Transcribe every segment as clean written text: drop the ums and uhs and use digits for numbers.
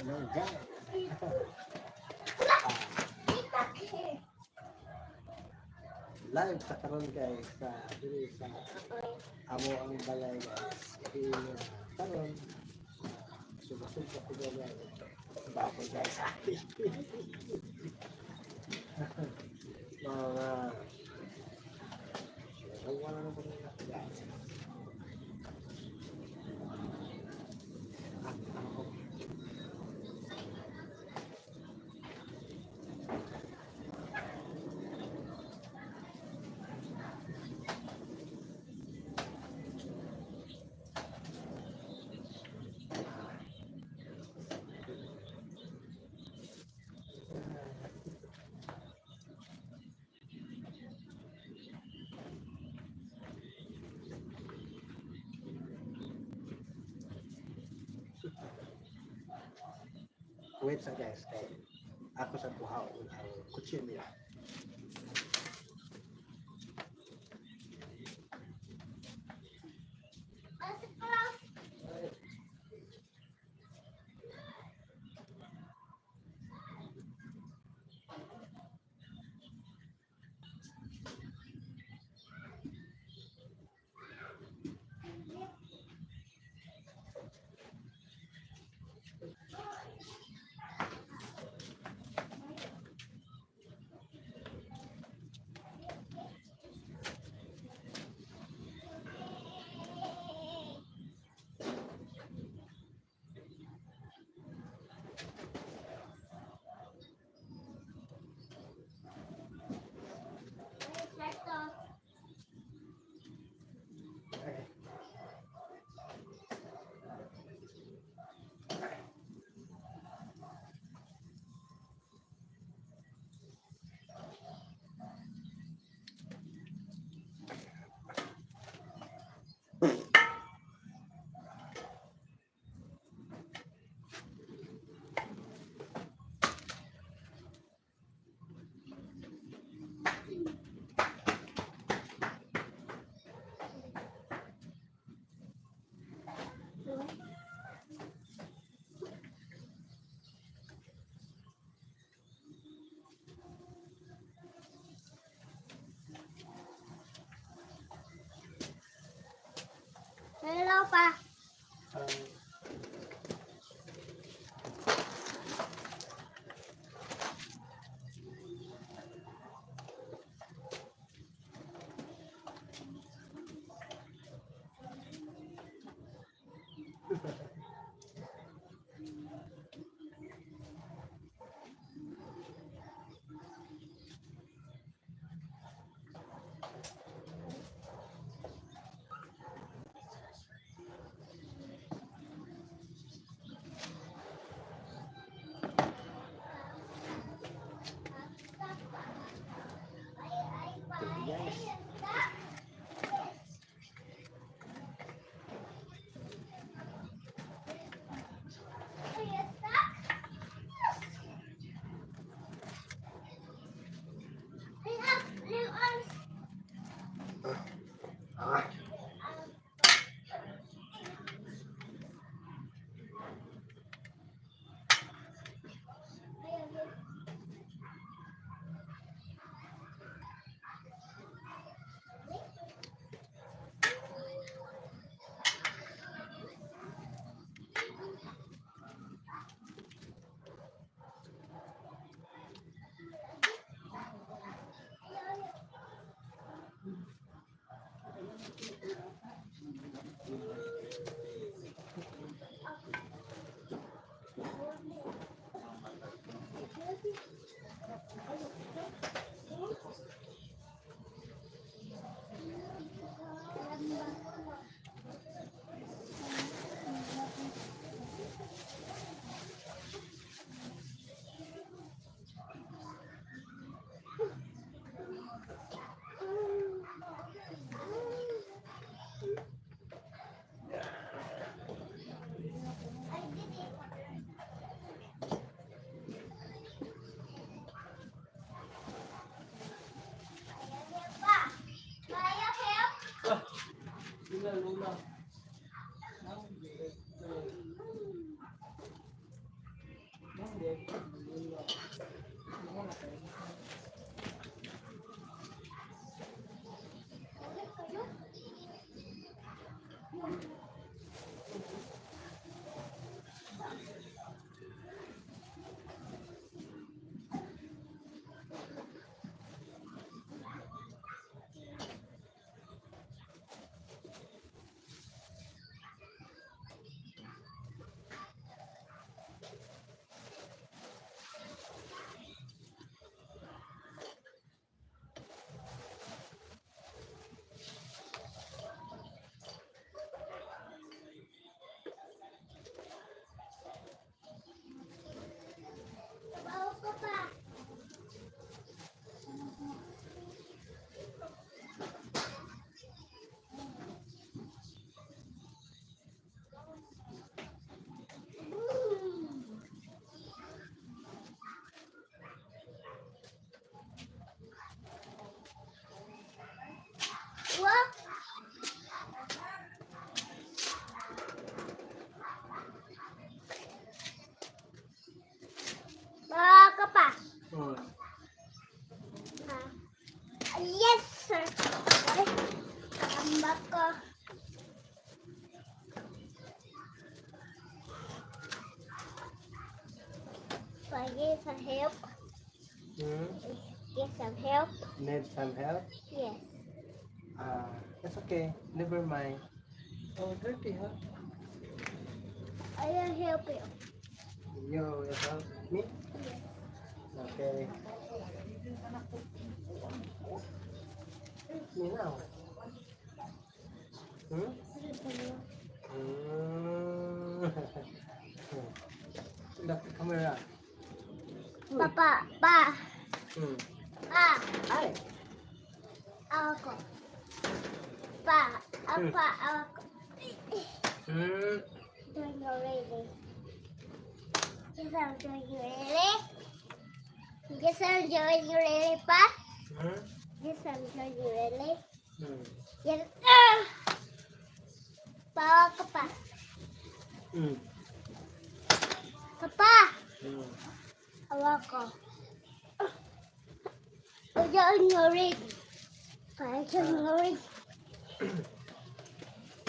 Hello guys. Live sa karon guys sa diri sa amo ang balay guys. Karon suga-suga ko guys. Bako guys. Mga wala na ba guys. Wait sa guys, kay ako sa kuhaw ang kutsilyo. Hello pa. Guys. ka pa. Hmm. Yes, sir. Okay. Tambak ko. Pagi sa help. Hmm. Get some help. Need some help? Yes. It's okay. Never mind. Oh, dirty, huh? I will help you. You will help me? Yes. Okay. Me now. Hmm? Look the camera. Papa, pa, Hmm. pa, Hi. ako. Pa, apa, ako. Hmm. Doing you really? Yes, I'm doing you really? Yes, I'm doing you really, pa? Hmm. Yes, I'm doing you really? Hmm. Yes. Pa, ako pa. Hmm. Papa, Hmm. ako. I'm doing you really? Pa, I'm doing you really?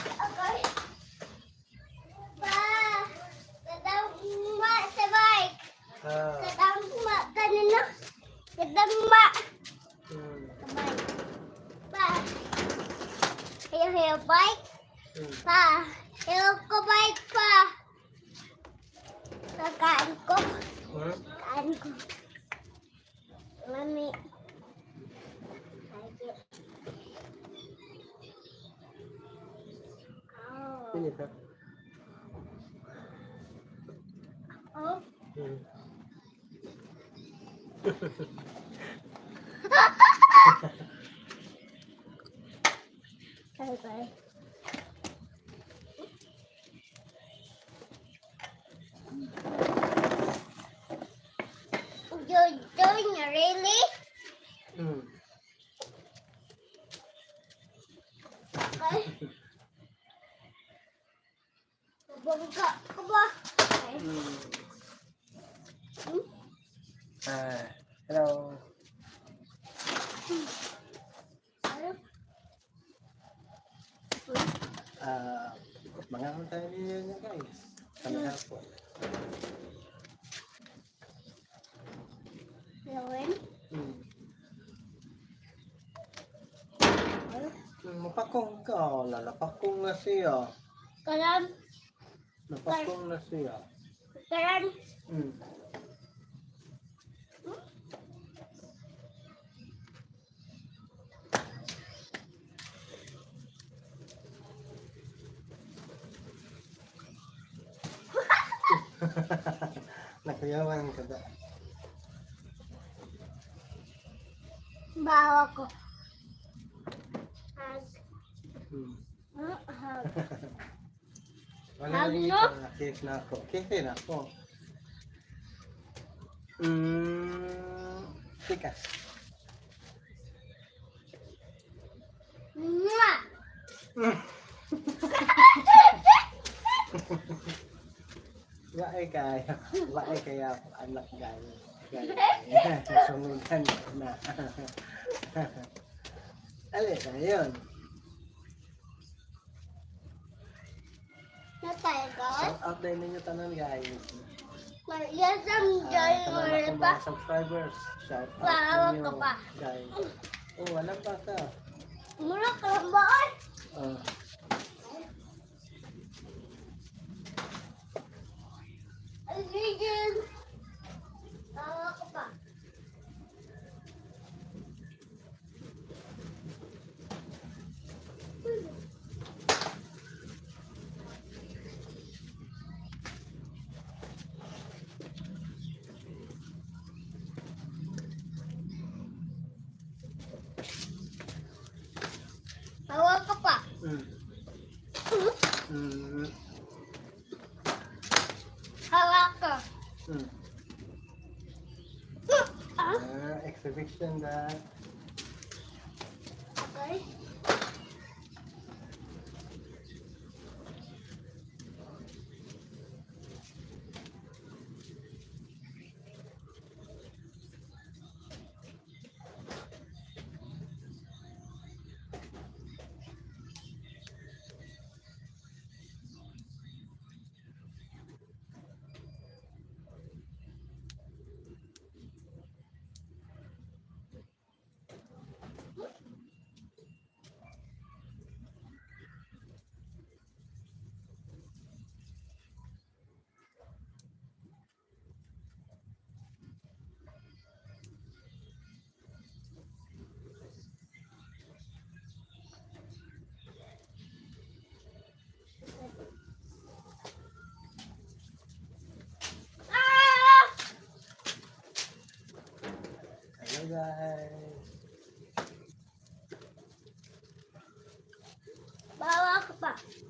Okay. Pa, kadang mak sa bike. Kadang mak kanina. Kadang mak. Hmm. Sabay. Pa, ayaw bike? Hmm. Pa, ayaw ko bike pa. Kakaan ko. Hmm. Kakaan ko. Mami. Lagi. Oh. Ini tak? Oh. Hmm. Bye-bye. You're doing it really? Hmm. Okay. Bangga ka ba? Okay. Hmm. Hmm? Hello. Ano? Mga tayo niyo guys. Kami po. Lawin? Hmm. Ano? Mapakong ka. Lalapakong na siya. Karam? Napakong na siya. Karam? Hmm. Nakayawan ka ba? Bawa ko. Hug. Hmm. Hug. Wala Hug, rin no? ito. Kiss na ako. Kiss na ako. Tikas. Mwah! Wae kaya. Wae kaya anak gaya. Sungudan na. Alin na yun. Natay ka? Shout out din ninyo tanan guys. Yes, I'm doing Tanan it akong pa. mga subscribers. Shout out Wow, ninyo ka pa. guys. Oh, wala pa ka. Mura ka lang ba? Ay? Oh. Alligin. Bawa ko pa. Bawa ka pa. Mm. Hawak ka. Mm. Ah? Exhibition na. Okay.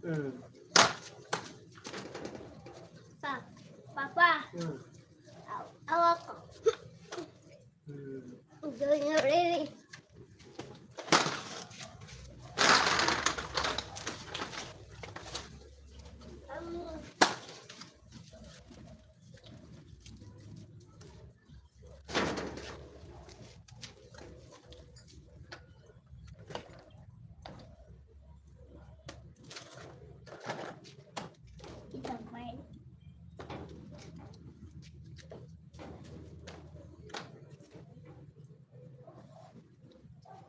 Hmm. Papa, Hmm. awak ko. Hmm. Doing it really. Isang fine.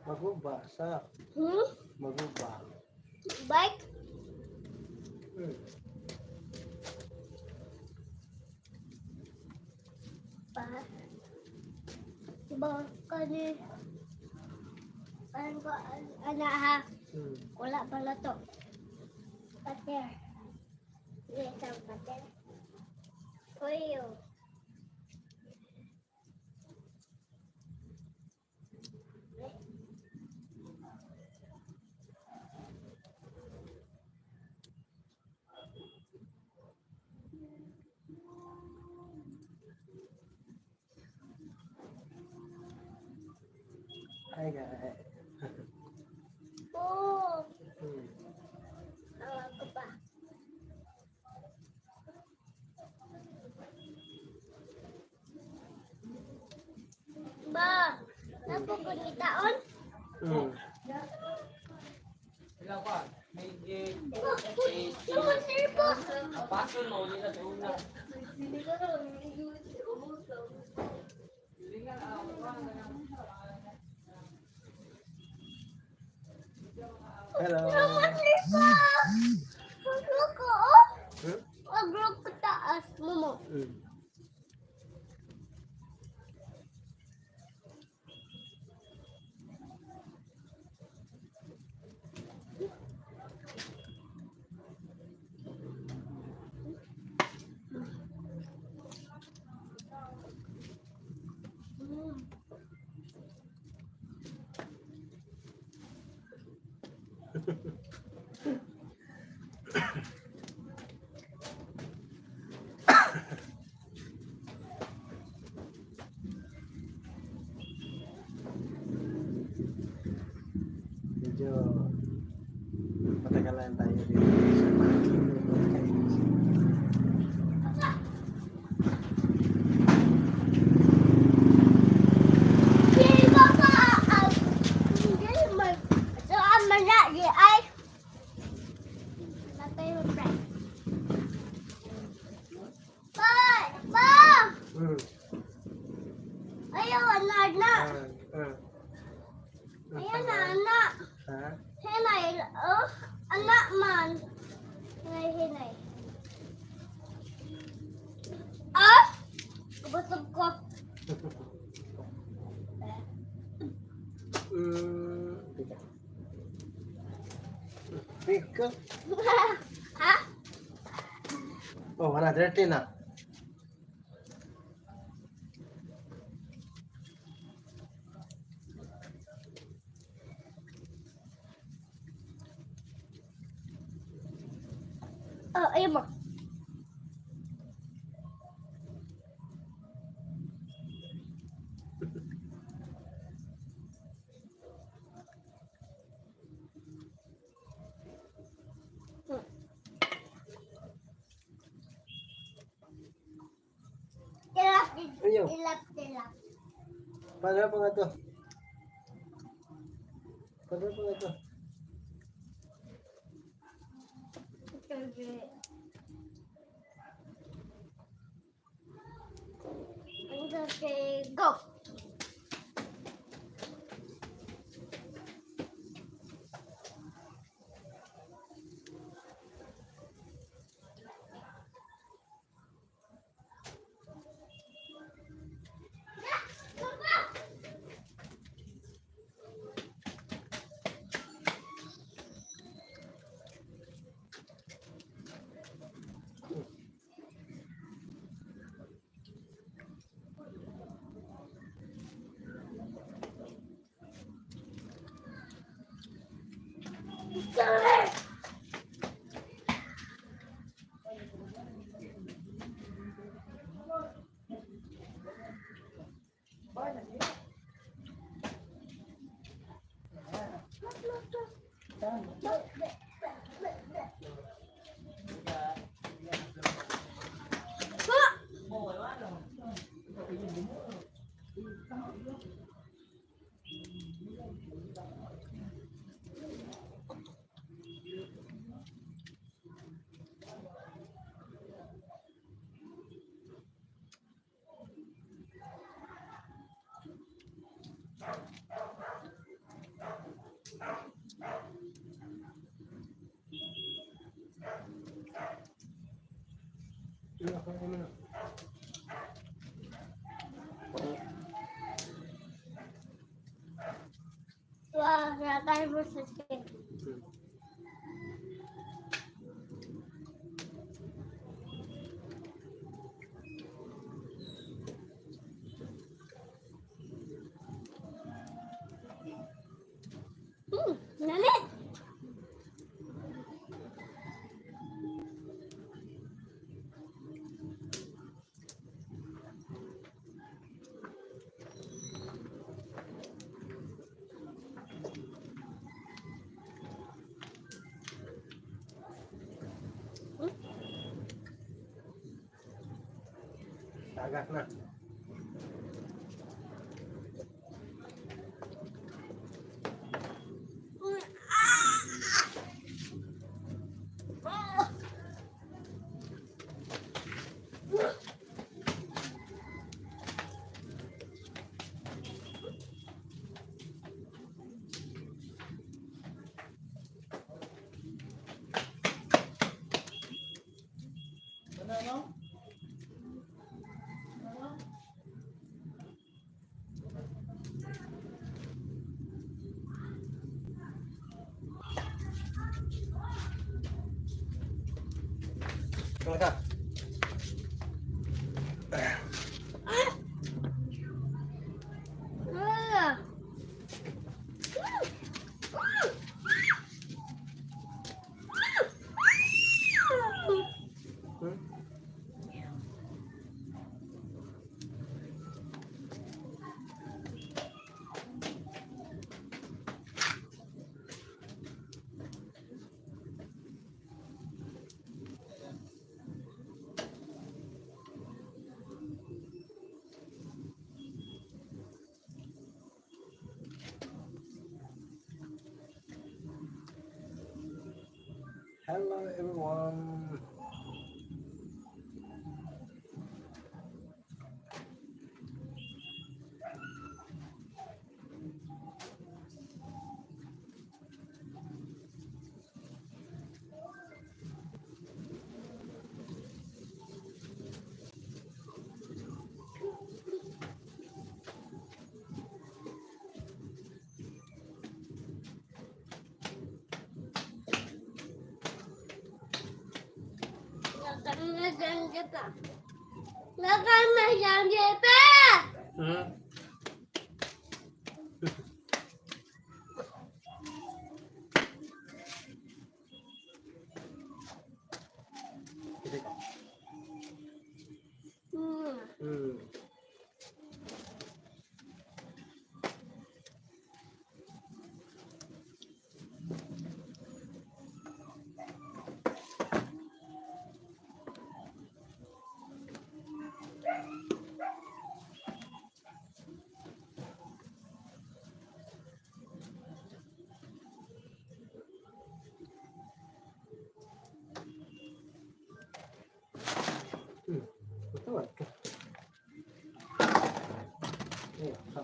Maguba sa maguba. Bike? Hmm. Diba kani ko anak ha? Hmm. Wala pala to. Pater. Isang pater. Kuyo. Ay, gay. Oh, Hmm. awak ko pa. Ba, napupagitaon? Hmm. Ilang pa? May Naman sir po. paso mo nila sa una. Hello. Naman sir po. Wag ko oh. Hmm? Wag ko taas mo. Hmm. Medyo matagalan tayo dito sa parking. Hindi ko pa. Hindi man. So, amana di ay. Natay mo friend. Pa! Hmm. Ayaw, anak na. Ah. Ayaw na, anak. Ha? Hinay, oh. Anak man. Hinay. Ah! Kabusog ko. Hmm. Pick up. Ha? Oh, wala, dirty na. Oh, ayaw mo. Ayaw. Tilap. Paano pa nga to? Paano pa nga to? Okay, go. Wah, rasanya bersih. Nenek. Tagak na. Talaga. Hello everyone. Makan macam JP. Hindi ko. Hmm. Betul. Iya, so.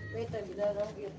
Wait, bila raw yun.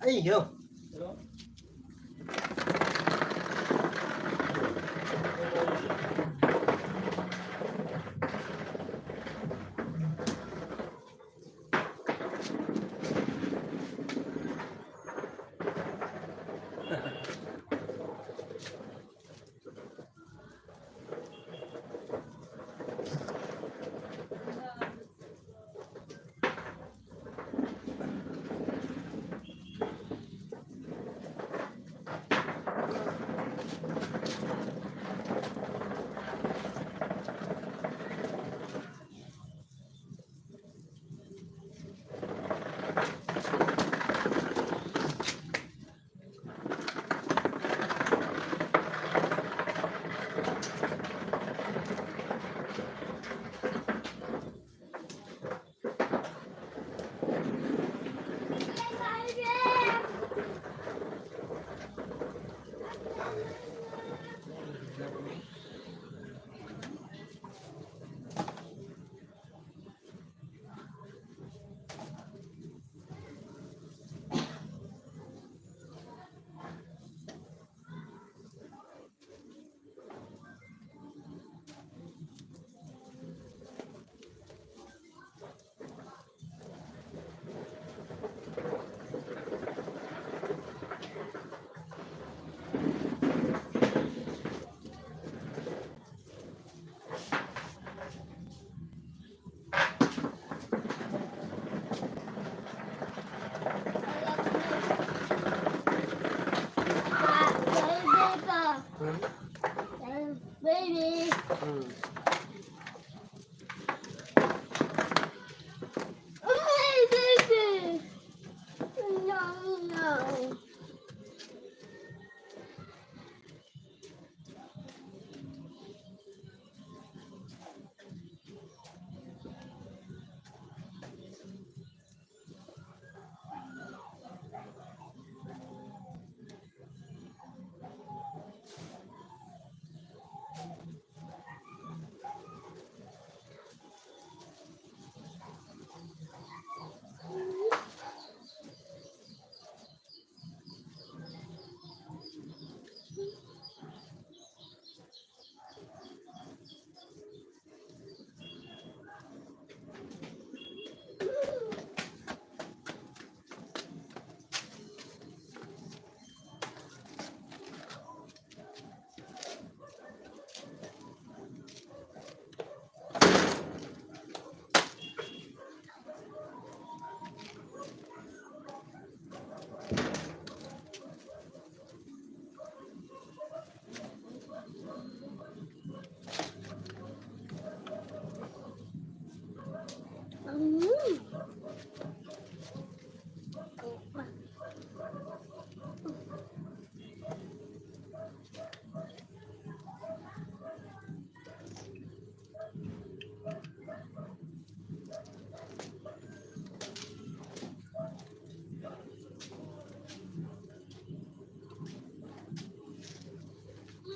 Ay, yo.